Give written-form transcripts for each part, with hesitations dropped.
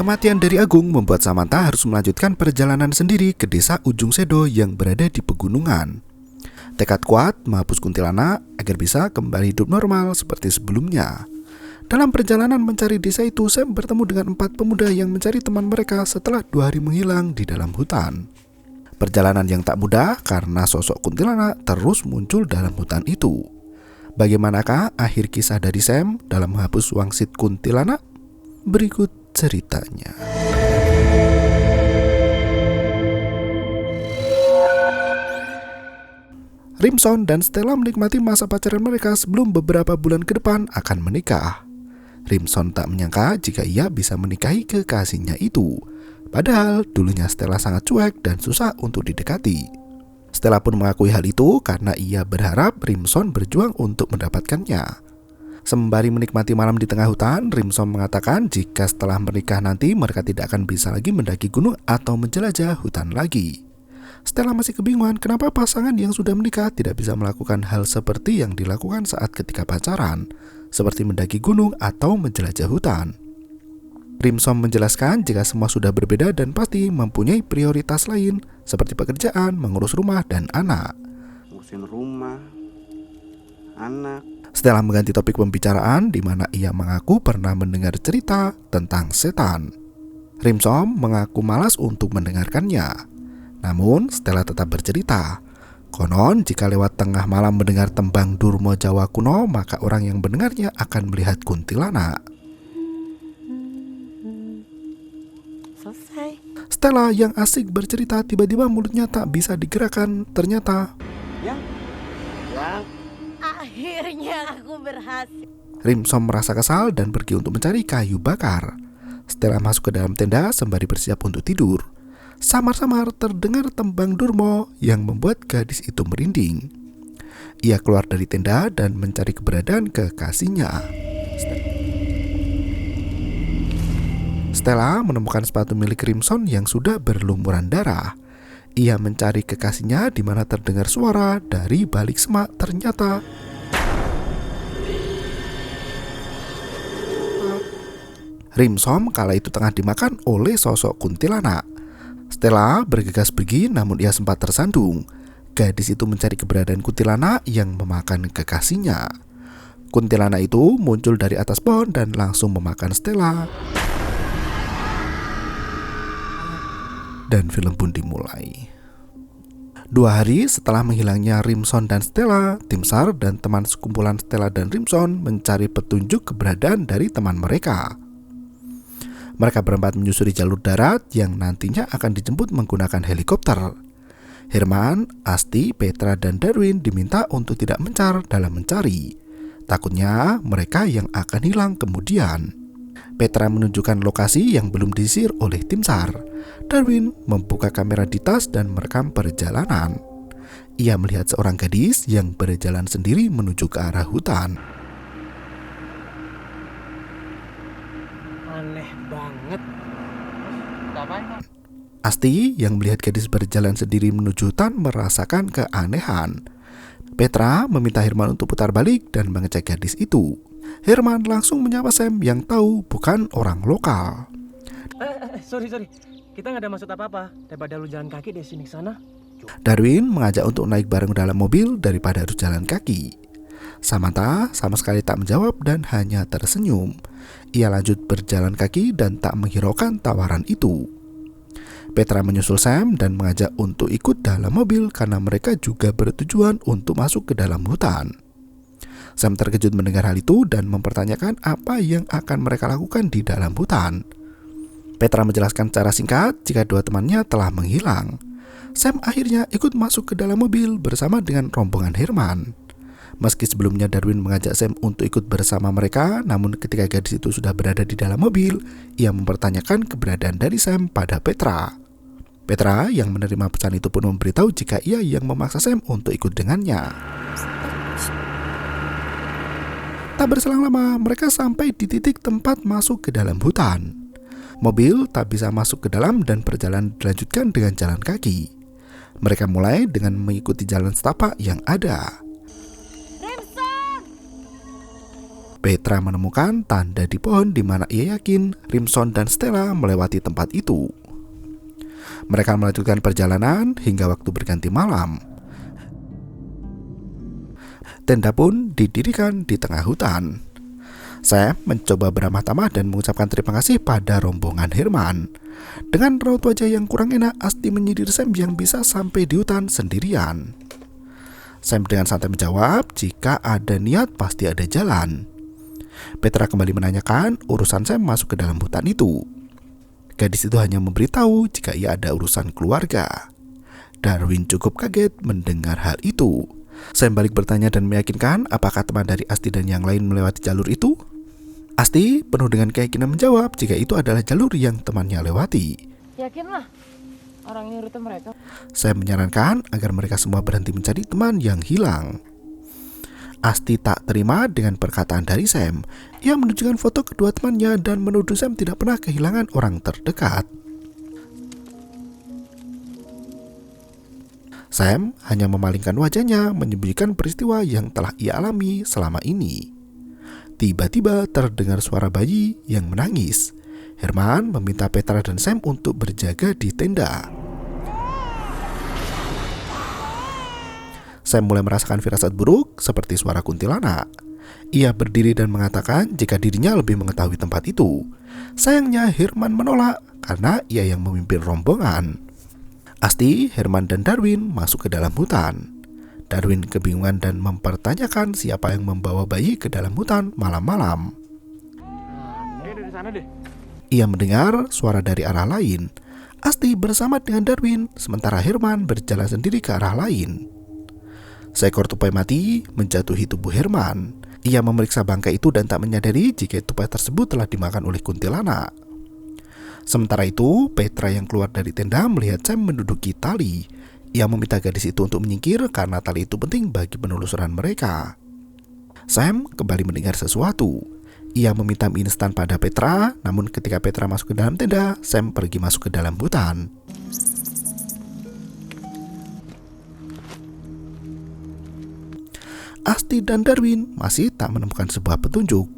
Kematian dari Agung membuat Samantha harus melanjutkan perjalanan sendiri ke desa Ujung Sedo yang berada di pegunungan. Tekad kuat menghapus kuntilanak agar bisa kembali hidup normal seperti sebelumnya. Dalam perjalanan mencari desa itu, Sam bertemu dengan 4 pemuda yang mencari teman mereka setelah 2 hari menghilang di dalam hutan. Perjalanan yang tak mudah karena sosok kuntilanak terus muncul dalam hutan itu. Bagaimanakah akhir kisah dari Sam dalam menghapus wangsit kuntilanak? Berikut ceritanya. Rimson dan Stella menikmati masa pacaran mereka sebelum beberapa bulan ke depan akan menikah. Rimson tak menyangka jika ia bisa menikahi kekasihnya itu. Padahal dulunya Stella sangat cuek dan susah untuk didekati. Stella pun mengakui hal itu karena ia berharap Rimson berjuang untuk mendapatkannya. Sembari menikmati malam di tengah hutan, Rimson mengatakan jika setelah menikah nanti mereka tidak akan bisa lagi mendaki gunung atau menjelajah hutan lagi. Stella masih kebingungan kenapa pasangan yang sudah menikah tidak bisa melakukan hal seperti yang dilakukan saat ketika pacaran, seperti mendaki gunung atau menjelajah hutan. Rimson menjelaskan jika semua sudah berbeda dan pasti mempunyai prioritas lain, seperti pekerjaan, mengurus rumah, dan anak. Ngurusin rumah, anak. Stella mengganti topik pembicaraan di mana ia mengaku pernah mendengar cerita tentang setan. Rimson mengaku malas untuk mendengarkannya. Namun Stella tetap bercerita. Konon jika lewat tengah malam mendengar tembang Durmo Jawa kuno, maka orang yang mendengarnya akan melihat kuntilanak. Selesai. Stella yang asik bercerita tiba-tiba mulutnya tak bisa digerakkan. Ternyata Yang Akhirnya aku berhasil. Rimson merasa kesal dan pergi untuk mencari kayu bakar. Stella masuk ke dalam tenda sembari bersiap untuk tidur. Samar-samar terdengar tembang Durmo yang membuat gadis itu merinding. Ia keluar dari tenda dan mencari keberadaan kekasihnya. Stella menemukan sepatu milik Rimson yang sudah berlumuran darah. Ia mencari kekasihnya di mana terdengar suara dari balik semak. Ternyata Rimson kala itu tengah dimakan oleh sosok kuntilanak. Stella bergegas pergi namun ia sempat tersandung. Gadis itu mencari keberadaan kuntilanak yang memakan kekasihnya. Kuntilanak itu muncul dari atas pohon dan langsung memakan Stella. Dan film pun dimulai. 2 hari setelah menghilangnya Rimson dan Stella, tim SAR dan teman sekumpulan Stella dan Rimson mencari petunjuk keberadaan dari teman mereka. Mereka berempat menyusuri jalur darat yang nantinya akan dijemput menggunakan helikopter. Herman, Asti, Petra, dan Darwin diminta untuk tidak mencar dalam mencari. Takutnya mereka yang akan hilang kemudian. Petra menunjukkan lokasi yang belum disisir oleh tim SAR. Darwin membuka kamera di tas dan merekam perjalanan. Ia melihat seorang gadis yang berjalan sendiri menuju ke arah hutan. Aneh banget. Asti yang melihat gadis berjalan sendiri menuju hutan merasakan keanehan. Petra meminta Herman untuk putar balik dan mengecek gadis itu. Herman langsung menyapa Sam yang tahu bukan orang lokal. Sorry. Kita nggak ada maksud apa-apa. Daripada lu jalan kaki dari sini ke sana. Darwin mengajak untuk naik bareng dalam mobil daripada harus jalan kaki. Samantha sama sekali tak menjawab dan hanya tersenyum. Ia lanjut berjalan kaki dan tak menghiraukan tawaran itu. Petra menyusul Sam dan mengajak untuk ikut dalam mobil karena mereka juga bertujuan untuk masuk ke dalam hutan. Sam terkejut mendengar hal itu dan mempertanyakan apa yang akan mereka lakukan di dalam hutan. Petra menjelaskan secara singkat jika 2 temannya telah menghilang. Sam akhirnya ikut masuk ke dalam mobil bersama dengan rombongan Herman. Meski sebelumnya Darwin mengajak Sam untuk ikut bersama mereka, namun ketika gadis itu sudah berada di dalam mobil, ia mempertanyakan keberadaan dari Sam pada Petra. Petra yang menerima pesan itu pun memberitahu jika ia yang memaksa Sam untuk ikut dengannya. Tak berselang lama, mereka sampai di titik tempat masuk ke dalam hutan. Mobil tak bisa masuk ke dalam dan perjalanan dilanjutkan dengan jalan kaki. Mereka mulai dengan mengikuti jalan setapak yang ada. Rimson! Petra menemukan tanda di pohon di mana ia yakin Rimson dan Stella melewati tempat itu. Mereka melanjutkan perjalanan hingga waktu berganti malam. Tenda pun didirikan di tengah hutan. Sam mencoba beramah tamah dan mengucapkan terima kasih pada rombongan Herman. Dengan raut wajah yang kurang enak, Asti menyindir Sam yang bisa sampai di hutan sendirian. Sam dengan santai menjawab, jika ada niat pasti ada jalan. Petra kembali menanyakan urusan Sam masuk ke dalam hutan itu. Gadis itu hanya memberitahu jika ia ada urusan keluarga. Darwin cukup kaget mendengar hal itu. Sam balik bertanya dan meyakinkan apakah teman dari Asti dan yang lain melewati jalur itu. Asti penuh dengan keyakinan menjawab jika itu adalah jalur yang temannya lewati. Yakinlah, orang ini rute mereka. Sam menyarankan agar mereka semua berhenti mencari teman yang hilang. Asti tak terima dengan perkataan dari Sam. Ia menunjukkan foto kedua temannya dan menuduh Sam tidak pernah kehilangan orang terdekat. Sam hanya memalingkan wajahnya menyembunyikan peristiwa yang telah ia alami selama ini. Tiba-tiba terdengar suara bayi yang menangis. Herman meminta Petra dan Sam untuk berjaga di tenda. Sam mulai merasakan firasat buruk seperti suara kuntilanak. Ia berdiri dan mengatakan jika dirinya lebih mengetahui tempat itu. Sayangnya Herman menolak karena ia yang memimpin rombongan. Asti, Herman, dan Darwin masuk ke dalam hutan. Darwin kebingungan dan mempertanyakan siapa yang membawa bayi ke dalam hutan malam-malam. Dari sana deh. Ia mendengar suara dari arah lain. Asti bersama dengan Darwin, sementara Herman berjalan sendiri ke arah lain. Seekor tupai mati menjatuhi tubuh Herman. Ia memeriksa bangkai itu dan tak menyadari jika tupai tersebut telah dimakan oleh kuntilanak. Sementara itu, Petra yang keluar dari tenda melihat Sam menduduki tali. Ia meminta gadis itu untuk menyingkir karena tali itu penting bagi penelusuran mereka. Sam kembali mendengar sesuatu. Ia meminta mie instan pada Petra, namun ketika Petra masuk ke dalam tenda, Sam pergi masuk ke dalam hutan. Asti dan Darwin masih tak menemukan sebuah petunjuk.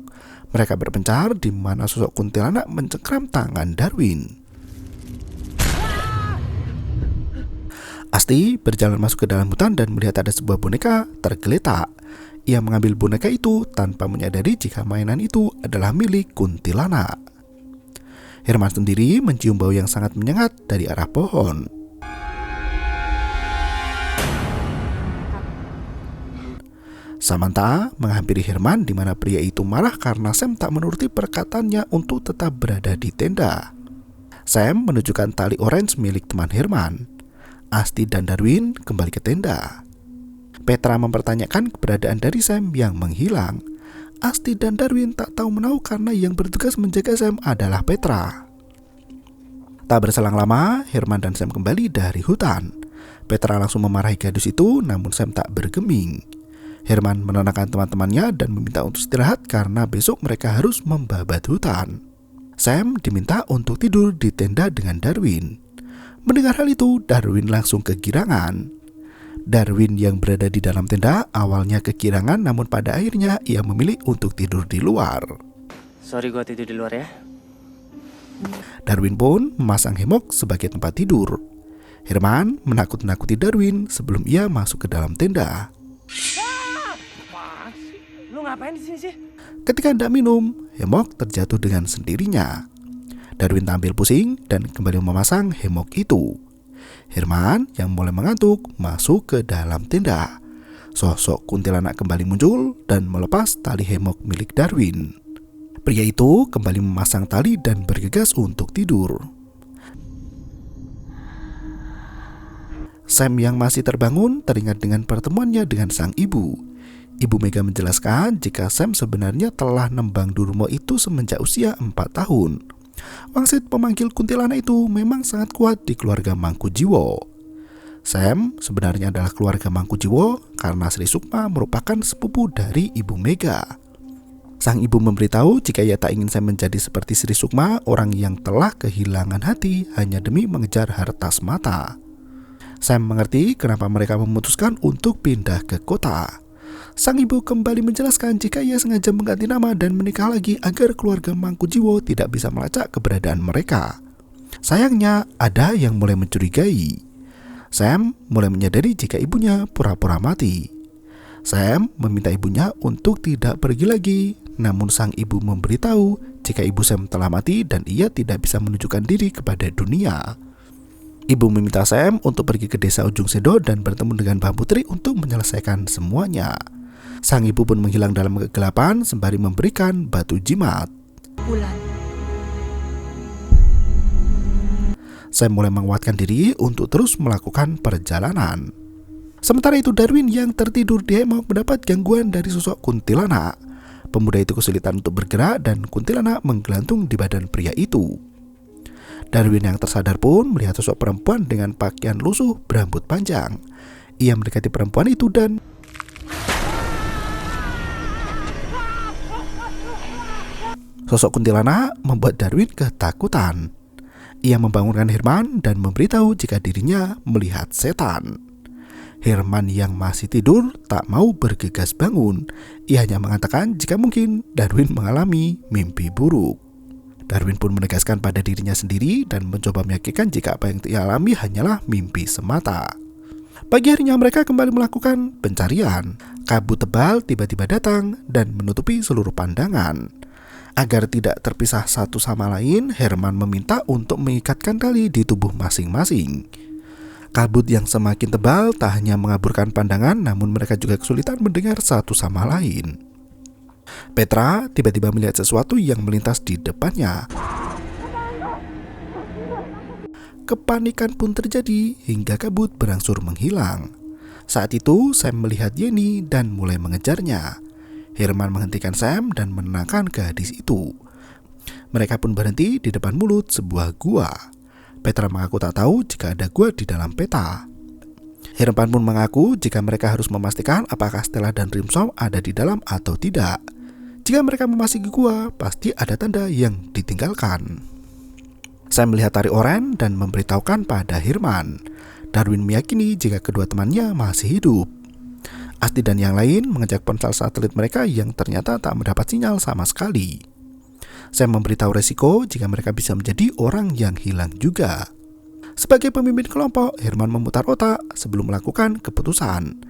Mereka berpencar di mana sosok kuntilanak mencengkram tangan Darwin. Asti berjalan masuk ke dalam hutan dan melihat ada sebuah boneka tergeletak. Ia mengambil boneka itu tanpa menyadari jika mainan itu adalah milik kuntilanak. Herman sendiri mencium bau yang sangat menyengat dari arah pohon. Samantha menghampiri Herman di mana pria itu marah karena Sam tak menuruti perkataannya untuk tetap berada di tenda. Sam menunjukkan tali orange milik teman Herman. Asti dan Darwin kembali ke tenda. Petra mempertanyakan keberadaan dari Sam yang menghilang. Asti dan Darwin tak tahu menahu karena yang bertugas menjaga Sam adalah Petra. Tak berselang lama, Herman dan Sam kembali dari hutan. Petra langsung memarahi gadis itu, namun Sam tak bergeming. Herman menenangkan teman-temannya dan meminta untuk istirahat karena besok mereka harus membabat hutan. Sam diminta untuk tidur di tenda dengan Darwin. Mendengar hal itu, Darwin langsung kegirangan. Darwin yang berada di dalam tenda awalnya kegirangan, namun pada akhirnya ia memilih untuk tidur di luar. Sorry gua tidur di luar ya. Darwin pun memasang hemok sebagai tempat tidur. Herman menakut-nakuti Darwin sebelum ia masuk ke dalam tenda. Lu ngapain di sini sih? Ketika hendak minum, hemok terjatuh dengan sendirinya. Darwin tampil pusing dan kembali memasang hemok itu. Herman yang mulai mengantuk masuk ke dalam tenda. Sosok kuntilanak kembali muncul dan melepas tali hemok milik Darwin. Pria itu kembali memasang tali dan bergegas untuk tidur. Sam yang masih terbangun teringat dengan pertemuannya dengan sang ibu. Ibu Mega menjelaskan jika Sam sebenarnya telah nembang Durmo itu semenjak usia 4 tahun. Wangsit pemanggil kuntilanak itu memang sangat kuat di keluarga Mangkujiwo. Sam sebenarnya adalah keluarga Mangkujiwo karena Sri Sukma merupakan sepupu dari Ibu Mega. Sang ibu memberitahu jika ia tak ingin Sam menjadi seperti Sri Sukma, orang yang telah kehilangan hati hanya demi mengejar harta semata. Sam mengerti kenapa mereka memutuskan untuk pindah ke kota. Sang ibu kembali menjelaskan jika ia sengaja mengganti nama dan menikah lagi agar keluarga Mangkujiwo tidak bisa melacak keberadaan mereka. Sayangnya, ada yang mulai mencurigai. Sam mulai menyadari jika ibunya pura-pura mati. Sam meminta ibunya untuk tidak pergi lagi, namun sang ibu memberitahu jika ibu Sam telah mati dan ia tidak bisa menunjukkan diri kepada dunia. Ibu meminta Sam untuk pergi ke desa Ujung Sedo dan bertemu dengan Mbah Putri untuk menyelesaikan semuanya. Sang ibu pun menghilang dalam kegelapan sembari memberikan batu jimat. Bulan. Sam mulai menguatkan diri untuk terus melakukan perjalanan. Sementara itu Darwin yang tertidur di hemok mendapat gangguan dari sosok kuntilanak. Pemuda itu kesulitan untuk bergerak dan kuntilanak menggelantung di badan pria itu. Darwin yang tersadar pun melihat sosok perempuan dengan pakaian lusuh berambut panjang. Ia mendekati perempuan itu dan sosok kuntilanak membuat Darwin ketakutan. Ia membangunkan Herman dan memberitahu jika dirinya melihat setan. Herman yang masih tidur tak mau bergegas bangun. Ia hanya mengatakan jika mungkin Darwin mengalami mimpi buruk. Darwin pun menegaskan pada dirinya sendiri dan mencoba meyakinkan jika apa yang ia alami hanyalah mimpi semata. Pagi harinya mereka kembali melakukan pencarian. Kabut tebal tiba-tiba datang dan menutupi seluruh pandangan. Agar tidak terpisah satu sama lain, Herman meminta untuk mengikatkan tali di tubuh masing-masing. Kabut yang semakin tebal tak hanya mengaburkan pandangan, namun mereka juga kesulitan mendengar satu sama lain. Petra tiba-tiba melihat sesuatu yang melintas di depannya. Kepanikan pun terjadi hingga kabut berangsur menghilang. Saat itu Sam melihat Jenny dan mulai mengejarnya. Herman menghentikan Sam dan menenangkan gadis itu. Mereka pun berhenti di depan mulut sebuah gua. Petra mengaku tak tahu jika ada gua di dalam peta. Herman pun mengaku jika mereka harus memastikan apakah Stella dan Rimsom ada di dalam atau tidak. Jika mereka memasuki gua, pasti ada tanda yang ditinggalkan. Sam melihat tari oren dan memberitahukan pada Herman. Darwin meyakini jika kedua temannya masih hidup. Asti dan yang lain mengecek ponsel satelit mereka yang ternyata tak mendapat sinyal sama sekali. Sam memberitahu resiko jika mereka bisa menjadi orang yang hilang juga. Sebagai pemimpin kelompok, Herman memutar otak sebelum melakukan keputusan.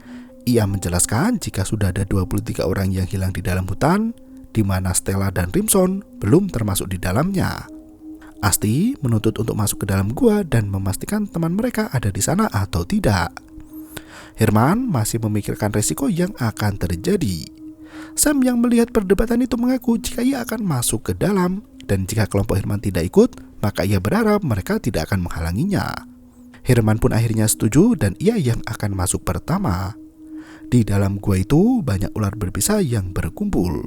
Ia menjelaskan jika sudah ada 23 orang yang hilang di dalam hutan, di mana Stella dan Rimson belum termasuk di dalamnya. Asti menuntut untuk masuk ke dalam gua dan memastikan teman mereka ada di sana atau tidak. Herman masih memikirkan resiko yang akan terjadi. Sam yang melihat perdebatan itu mengaku jika ia akan masuk ke dalam, dan jika kelompok Herman tidak ikut, maka ia berharap mereka tidak akan menghalanginya. Herman pun akhirnya setuju dan ia yang akan masuk pertama. Di dalam gua itu banyak ular berbisa yang berkumpul.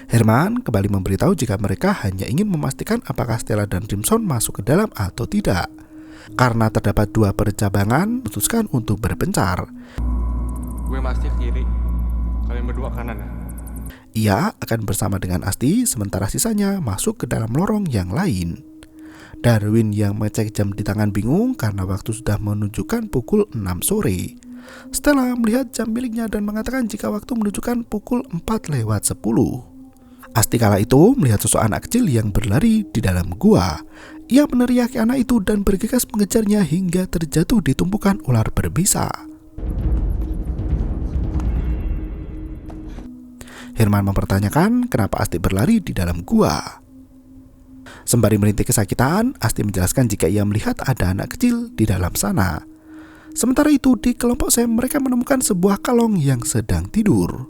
Herman kembali memberitahu jika mereka hanya ingin memastikan apakah Stella dan Rimson masuk ke dalam atau tidak. Karena terdapat dua percabangan, memutuskan untuk berpencar. Gue masih kiri, kalian berdua kanan ya? Ia akan bersama dengan Asti, sementara sisanya masuk ke dalam lorong yang lain. Darwin yang mengecek jam di tangan bingung karena waktu sudah menunjukkan pukul 6 sore. Stella melihat jam miliknya dan mengatakan jika waktu menunjukkan pukul 4:10. Asti kala itu melihat sosok anak kecil yang berlari di dalam gua. Ia meneriaki anak itu dan bergegas mengejarnya hingga terjatuh di tumpukan ular berbisa. Herman mempertanyakan kenapa Asti berlari di dalam gua. Sembari merintih kesakitan, Asti menjelaskan jika ia melihat ada anak kecil di dalam sana. Sementara itu di kelompok Sam mereka menemukan sebuah kalong yang sedang tidur.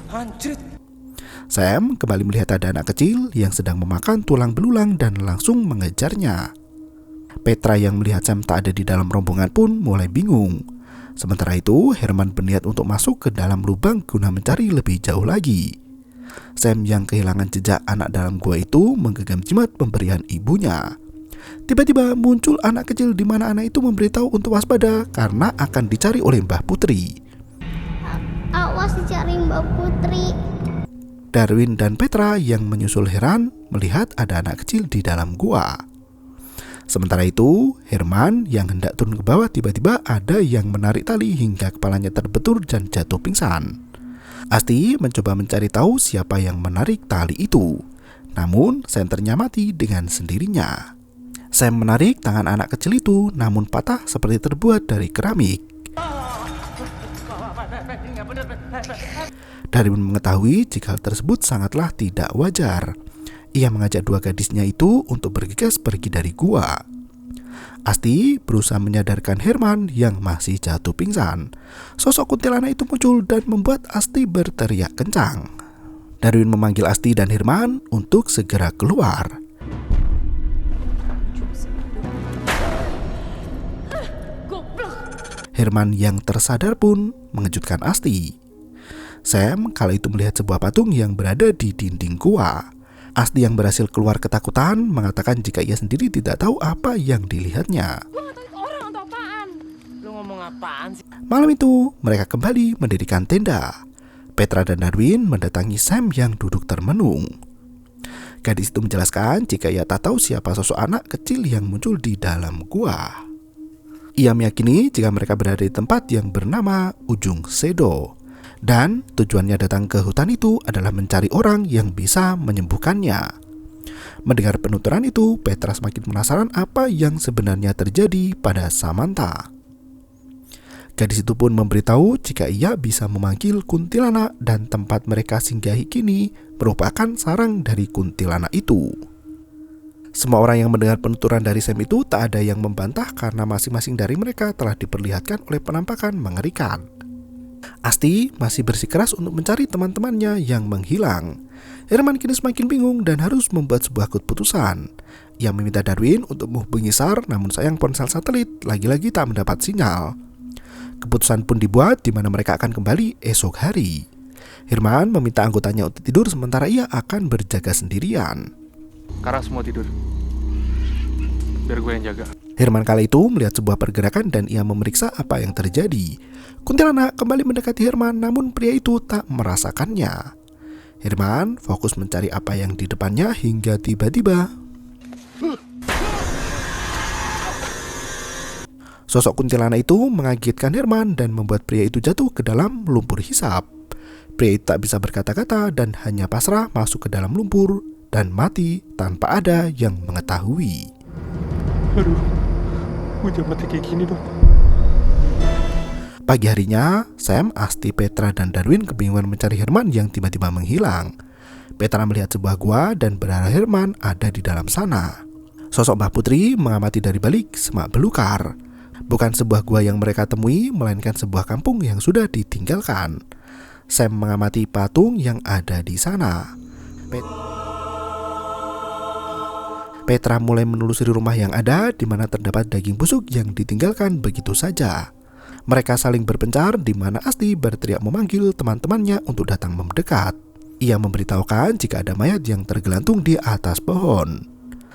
Anjir. Sam kembali melihat ada anak kecil yang sedang memakan tulang belulang dan langsung mengejarnya. Petra yang melihat Sam tak ada di dalam rombongan pun mulai bingung. Sementara itu Herman berniat untuk masuk ke dalam lubang guna mencari lebih jauh lagi. Sam yang kehilangan jejak anak dalam gua itu menggenggam jimat pemberian ibunya. Tiba-tiba muncul anak kecil di mana anak itu memberitahu untuk waspada karena akan dicari oleh Mbah Putri. Awas dicari Mbak Putri. Darwin dan Petra yang menyusul heran melihat ada anak kecil di dalam gua. Sementara itu, Herman yang hendak turun ke bawah tiba-tiba ada yang menarik tali hingga kepalanya terbentur dan jatuh pingsan. Asti mencoba mencari tahu siapa yang menarik tali itu. Namun, senternya mati dengan sendirinya. Sam menarik tangan anak kecil itu, namun patah seperti terbuat dari keramik. Darwin mengetahui jika hal tersebut sangatlah tidak wajar. Ia mengajak dua gadisnya itu untuk bergegas pergi dari gua. Asti berusaha menyadarkan Herman yang masih jatuh pingsan. Sosok kuntilanak itu muncul dan membuat Asti berteriak kencang. Darwin memanggil Asti dan Herman untuk segera keluar. Herman yang tersadar pun mengejutkan Asti. Sam kala itu melihat sebuah patung yang berada di dinding gua. Asti yang berhasil keluar ketakutan mengatakan jika ia sendiri tidak tahu apa yang dilihatnya. Gue gak tahu itu orang atau apaan. Lu ngomong apaan sih? Malam itu mereka kembali mendirikan tenda. Petra dan Darwin mendatangi Sam yang duduk termenung. Gadis itu menjelaskan jika ia tak tahu siapa sosok anak kecil yang muncul di dalam gua. Ia meyakini jika mereka berada di tempat yang bernama Ujung Sedo. Dan tujuannya datang ke hutan itu adalah mencari orang yang bisa menyembuhkannya. Mendengar penuturan itu, Petra semakin penasaran apa yang sebenarnya terjadi pada Samantha. Gadis itu pun memberitahu jika ia bisa memanggil kuntilanak dan tempat mereka singgahi kini merupakan sarang dari kuntilanak itu. Semua orang yang mendengar penuturan dari Sam itu tak ada yang membantah karena masing-masing dari mereka telah diperlihatkan oleh penampakan mengerikan. Asti masih bersikeras untuk mencari teman-temannya yang menghilang. Herman kini semakin bingung dan harus membuat sebuah keputusan. Ia meminta Darwin untuk menghubungi SAR, namun sayang ponsel satelit lagi-lagi tak mendapat sinyal. Keputusan pun dibuat di mana mereka akan kembali esok hari. Herman meminta anggotanya untuk tidur sementara ia akan berjaga sendirian. Sekarang semua tidur. Biar gue yang jaga. Herman kala itu melihat sebuah pergerakan dan ia memeriksa apa yang terjadi. Kuntilanak kembali mendekati Herman, namun pria itu tak merasakannya. Herman fokus mencari apa yang di depannya hingga tiba-tiba sosok kuntilanak itu mengagetkan Herman dan membuat pria itu jatuh ke dalam lumpur hisap. Pria itu tak bisa berkata-kata dan hanya pasrah masuk ke dalam lumpur dan mati tanpa ada yang mengetahui. Aduh, gue jangan mati kayak gini dong. Pagi harinya, Sam, Asti, Petra, dan Darwin kebingungan mencari Herman yang tiba-tiba menghilang. Petra melihat sebuah gua dan berharap Herman ada di dalam sana. Sosok Mbah Putri mengamati dari balik semak belukar. Bukan sebuah gua yang mereka temui, melainkan sebuah kampung yang sudah ditinggalkan. Sam mengamati patung yang ada di sana. Petra mulai menelusuri rumah yang ada di mana terdapat daging busuk yang ditinggalkan begitu saja. Mereka saling berpencar di mana Asti berteriak memanggil teman-temannya untuk datang mendekat. Ia memberitahukan jika ada mayat yang tergelantung di atas pohon.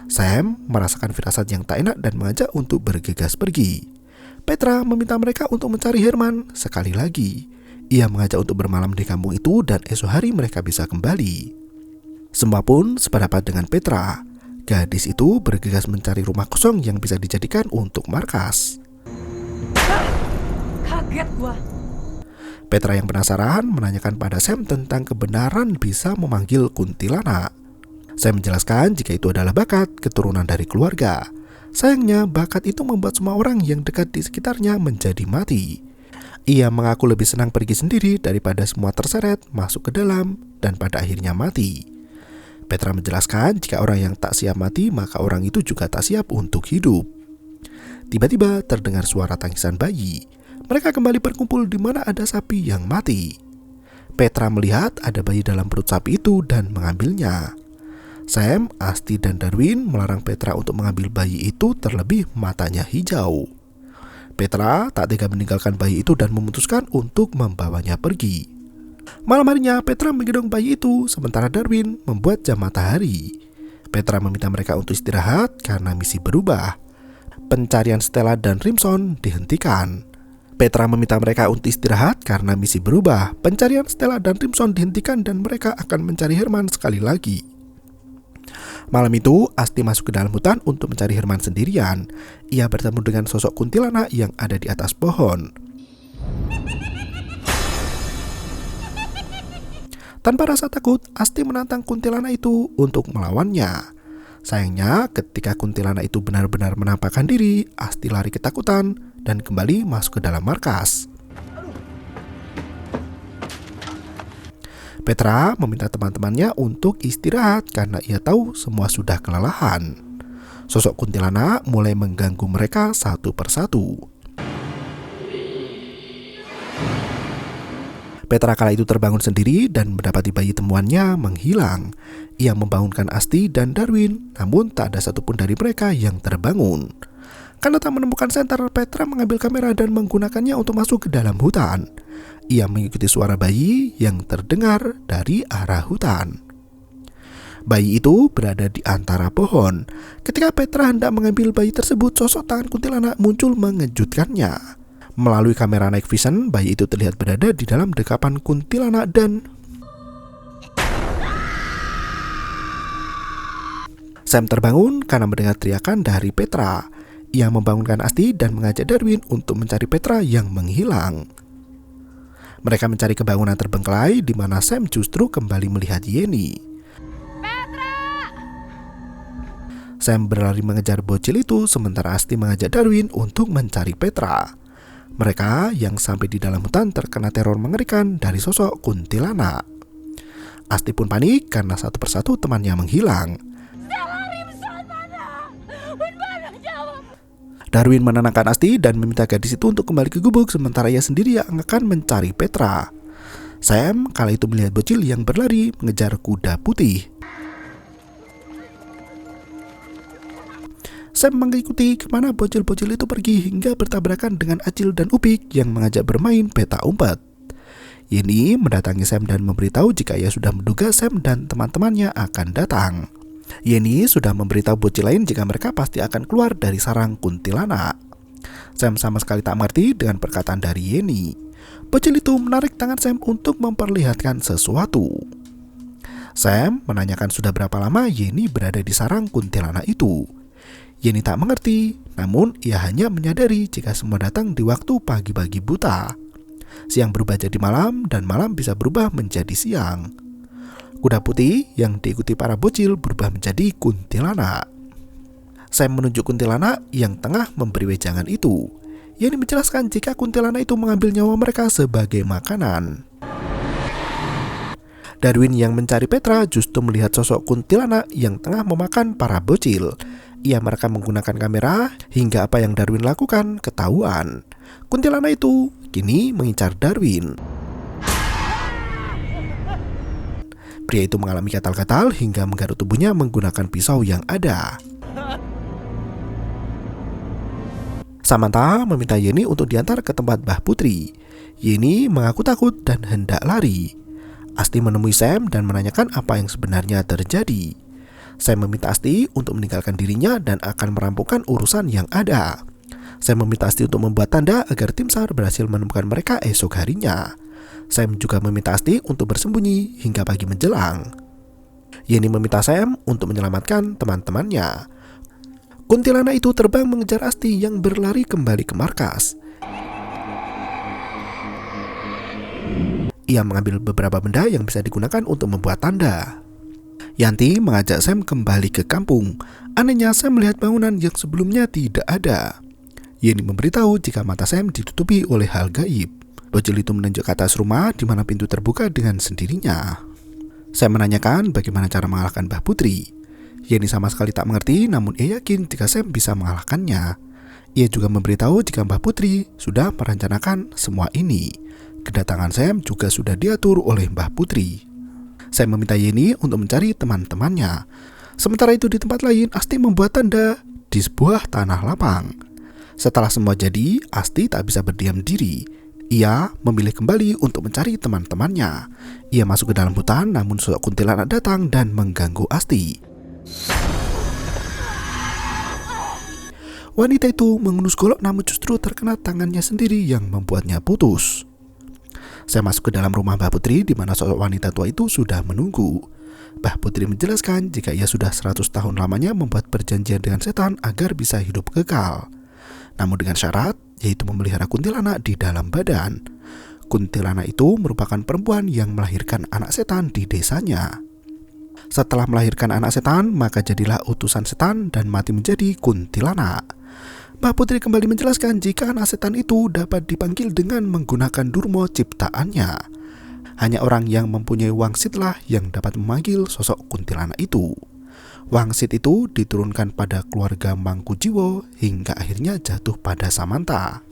Sam merasakan firasat yang tak enak dan mengajak untuk bergegas pergi. Petra meminta mereka untuk mencari Herman sekali lagi. Ia mengajak untuk bermalam di kampung itu dan esok hari mereka bisa kembali. Semua pun sependapat dengan Petra. Gadis itu bergegas mencari rumah kosong yang bisa dijadikan untuk markas. Kaget gua. Petra yang penasaran menanyakan pada Sam tentang kebenaran bisa memanggil kuntilanak. Sam menjelaskan jika itu adalah bakat keturunan dari keluarga. Sayangnya bakat itu membuat semua orang yang dekat di sekitarnya menjadi mati. Ia mengaku lebih senang pergi sendiri daripada semua terseret masuk ke dalam dan pada akhirnya mati. Petra menjelaskan jika orang yang tak siap mati maka orang itu juga tak siap untuk hidup. Tiba-tiba terdengar suara tangisan bayi. Mereka kembali berkumpul di mana ada sapi yang mati. Petra melihat ada bayi dalam perut sapi itu dan mengambilnya. Sam, Asti, dan Darwin melarang Petra untuk mengambil bayi itu terlebih matanya hijau. Petra tak tega meninggalkan bayi itu dan memutuskan untuk membawanya pergi. Malam harinya Petra menggendong bayi itu sementara Darwin membuat jam matahari. Petra meminta mereka untuk istirahat karena misi berubah. Pencarian Stella dan Rimson dihentikan. Petra meminta mereka untuk istirahat karena misi berubah. Pencarian Stella dan Rimson dihentikan dan mereka akan mencari Herman sekali lagi. Malam itu, Asti masuk ke dalam hutan untuk mencari Herman sendirian. Ia bertemu dengan sosok kuntilanak yang ada di atas pohon. Tanpa rasa takut, Asti menantang kuntilanak itu untuk melawannya. Sayangnya, ketika kuntilanak itu benar-benar menampakkan diri, Asti lari ketakutan dan kembali masuk ke dalam markas. Petra meminta teman-temannya untuk istirahat karena ia tahu semua sudah kelelahan. Sosok kuntilanak mulai mengganggu mereka satu persatu. Petra kala itu terbangun sendiri dan mendapati bayi temuannya menghilang. Ia membangunkan Asti dan Darwin, namun tak ada satupun dari mereka yang terbangun. Karena tak menemukan senter, Petra mengambil kamera dan menggunakannya untuk masuk ke dalam hutan. Ia mengikuti suara bayi yang terdengar dari arah hutan. Bayi itu berada di antara pohon. Ketika Petra hendak mengambil bayi tersebut, sosok tangan kuntilanak muncul mengejutkannya. Melalui kamera night vision, bayi itu terlihat berada di dalam dekapan kuntilanak dan Sam terbangun karena mendengar teriakan dari Petra. Ia membangunkan Asti dan mengajak Darwin untuk mencari Petra yang menghilang. Mereka mencari kebangunan terbengkelai di mana Sam justru kembali melihat Yeni. Petra! Sam berlari mengejar bocil itu sementara Asti mengajak Darwin untuk mencari Petra. Mereka yang sampai di dalam hutan terkena teror mengerikan dari sosok kuntilanak. Asti pun panik karena satu persatu temannya menghilang. Darwin menenangkan Asti dan meminta gadis itu untuk kembali ke gubuk sementara ia sendiri yang akan mencari Petra. Sam kala itu melihat bocil yang berlari mengejar kuda putih. Sam mengikuti kemana bocil-bocil itu pergi hingga bertabrakan dengan Acil dan Upik yang mengajak bermain peta umpet. Yeni mendatangi Sam dan memberitahu jika ia sudah menduga Sam dan teman-temannya akan datang. Yeni sudah memberitahu bocil lain jika mereka pasti akan keluar dari sarang kuntilanak. Sam sama sekali tak mengerti dengan perkataan dari Yeni. Bocil itu menarik tangan Sam untuk memperlihatkan sesuatu. Sam menanyakan sudah berapa lama Yeni berada di sarang kuntilanak itu. Yeni tak mengerti, namun ia hanya menyadari jika semua datang di waktu pagi-pagi buta. Siang berubah jadi malam dan malam bisa berubah menjadi siang. Kuda putih yang diikuti para bocil berubah menjadi kuntilanak. Sam menunjuk kuntilanak yang tengah memberi wejangan itu. Yeni menjelaskan jika kuntilanak itu mengambil nyawa mereka sebagai makanan. Darwin yang mencari Petra justru melihat sosok kuntilanak yang tengah memakan para bocil. Ia merekam menggunakan kamera hingga apa yang Darwin lakukan ketahuan. Kuntilanak itu kini mengincar Darwin. Pria itu mengalami gatal-gatal hingga menggaruk tubuhnya menggunakan pisau yang ada. Samantha meminta Yeni untuk diantar ke tempat Mbah Putri. Yeni mengaku takut dan hendak lari. Asti menemui Sam dan menanyakan apa yang sebenarnya terjadi. Sam meminta Asti untuk meninggalkan dirinya dan akan merampungkan urusan yang ada. Sam meminta Asti untuk membuat tanda agar tim SAR berhasil menemukan mereka esok harinya. Sam juga meminta Asti untuk bersembunyi hingga pagi menjelang. Yeni meminta Sam untuk menyelamatkan teman-temannya. Kuntilanak itu terbang mengejar Asti yang berlari kembali ke markas. Ia mengambil beberapa benda yang bisa digunakan untuk membuat tanda. Yanti mengajak Sam kembali ke kampung. Anehnya Sam melihat bangunan yang sebelumnya tidak ada. Yeni memberitahu jika mata Sam ditutupi oleh hal gaib. Bocil itu menunjuk ke atas rumah di mana pintu terbuka dengan sendirinya. Saya menanyakan bagaimana cara mengalahkan Mbah Putri. Yeni sama sekali tak mengerti, namun ia yakin jika Sam bisa mengalahkannya. Ia juga memberitahu jika Mbah Putri sudah merencanakan semua ini. Kedatangan Sam juga sudah diatur oleh Mbah Putri. Sam meminta Yeni untuk mencari teman-temannya. Sementara itu di tempat lain, Asti membuat tanda di sebuah tanah lapang. Setelah semua jadi, Asti tak bisa berdiam diri. Ia memilih kembali untuk mencari teman-temannya. Ia masuk ke dalam hutan, namun sosok kuntilanak datang dan mengganggu Asti. Wanita itu mengendus golok, namun justru terkena tangannya sendiri yang membuatnya putus. Saya masuk ke dalam rumah Mbah Putri di mana sosok wanita tua itu sudah menunggu. Mbah Putri menjelaskan jika ia sudah 100 tahun lamanya membuat perjanjian dengan setan agar bisa hidup kekal. Namun dengan syarat, yaitu memelihara kuntilanak di dalam badan. Kuntilanak itu merupakan perempuan yang melahirkan anak setan di desanya. Setelah melahirkan anak setan, maka jadilah utusan setan dan mati menjadi kuntilanak. Mbah Putri kembali menjelaskan jika anak setan itu dapat dipanggil dengan menggunakan durmo ciptaannya. Hanya orang yang mempunyai wangsitlah yang dapat memanggil sosok kuntilanak itu. Wangsit itu diturunkan pada keluarga Mangkujiwo hingga akhirnya jatuh pada Samanta.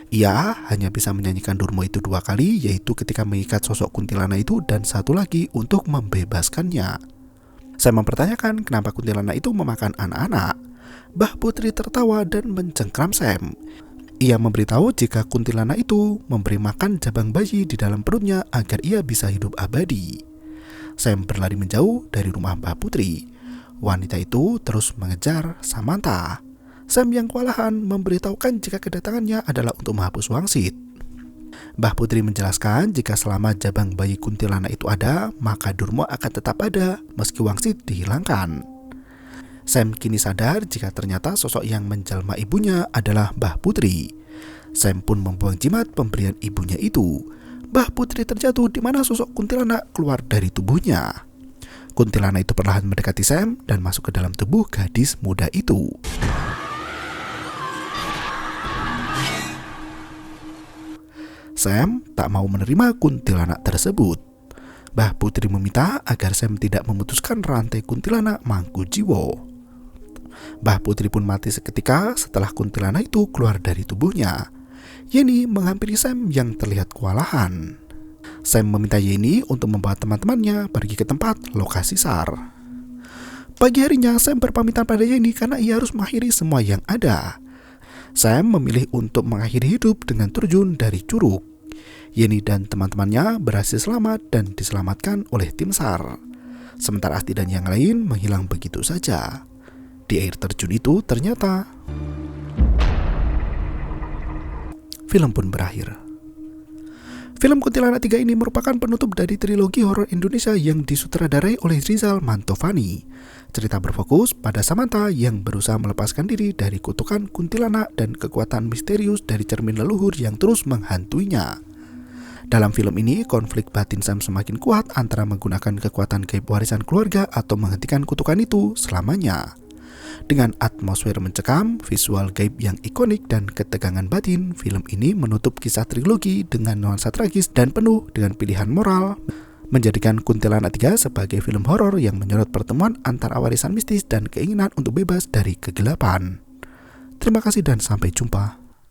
Ia hanya bisa menyanyikan durmo itu 2 kali, yaitu ketika mengikat sosok kuntilanak itu dan satu lagi untuk membebaskannya. Saya mempertanyakan kenapa kuntilanak itu memakan anak-anak. Mbah Putri tertawa dan mencengkram Sam. Ia memberitahu jika kuntilanak itu memberi makan jabang bayi di dalam perutnya agar ia bisa hidup abadi. Sam berlari menjauh dari rumah Mbah Putri. Wanita itu terus mengejar Samanta. Sam yang kewalahan memberitahukan jika kedatangannya adalah untuk menghapus wangsit. Mbah Putri menjelaskan jika selama jabang bayi kuntilanak itu ada, maka durmo akan tetap ada meski wangsit dihilangkan. Sam kini sadar jika ternyata sosok yang menjelma ibunya adalah Mbah Putri. Sam pun membuang jimat pemberian ibunya itu. Mbah Putri terjatuh di mana sosok kuntilanak keluar dari tubuhnya. Kuntilanak itu perlahan mendekati Sam dan masuk ke dalam tubuh gadis muda itu. Sam tak mau menerima kuntilanak tersebut. Mbah Putri meminta agar Sam tidak memutuskan rantai kuntilanak Mangkujiwo. Mbah Putri pun mati seketika setelah kuntilanak itu keluar dari tubuhnya. Yeni menghampiri Sam yang terlihat kewalahan. Sam meminta Yeni untuk membawa teman-temannya pergi ke tempat lokasi SAR. Pagi harinya Sam berpamitan pada Yeni karena ia harus mengakhiri semua yang ada. Sam memilih untuk mengakhiri hidup dengan terjun dari curug. Yeni dan teman-temannya berhasil selamat dan diselamatkan oleh tim SAR. Sementara Asti dan yang lain menghilang begitu saja. Di air terjun itu ternyata film pun berakhir. Film Kuntilanak 3 ini merupakan penutup dari trilogi horor Indonesia yang disutradarai oleh Rizal Mantovani. Cerita berfokus pada Samanta yang berusaha melepaskan diri dari kutukan kuntilanak dan kekuatan misterius dari cermin leluhur yang terus menghantuinya. Dalam film ini, konflik batin Sam semakin kuat antara menggunakan kekuatan gaib warisan keluarga atau menghentikan kutukan itu selamanya. Dengan atmosfer mencekam, visual gaib yang ikonik dan ketegangan batin, film ini menutup kisah trilogi dengan nuansa tragis dan penuh dengan pilihan moral, menjadikan Kuntilanak 3 sebagai film horor yang menyorot pertemuan antara warisan mistis dan keinginan untuk bebas dari kegelapan. Terima kasih dan sampai jumpa.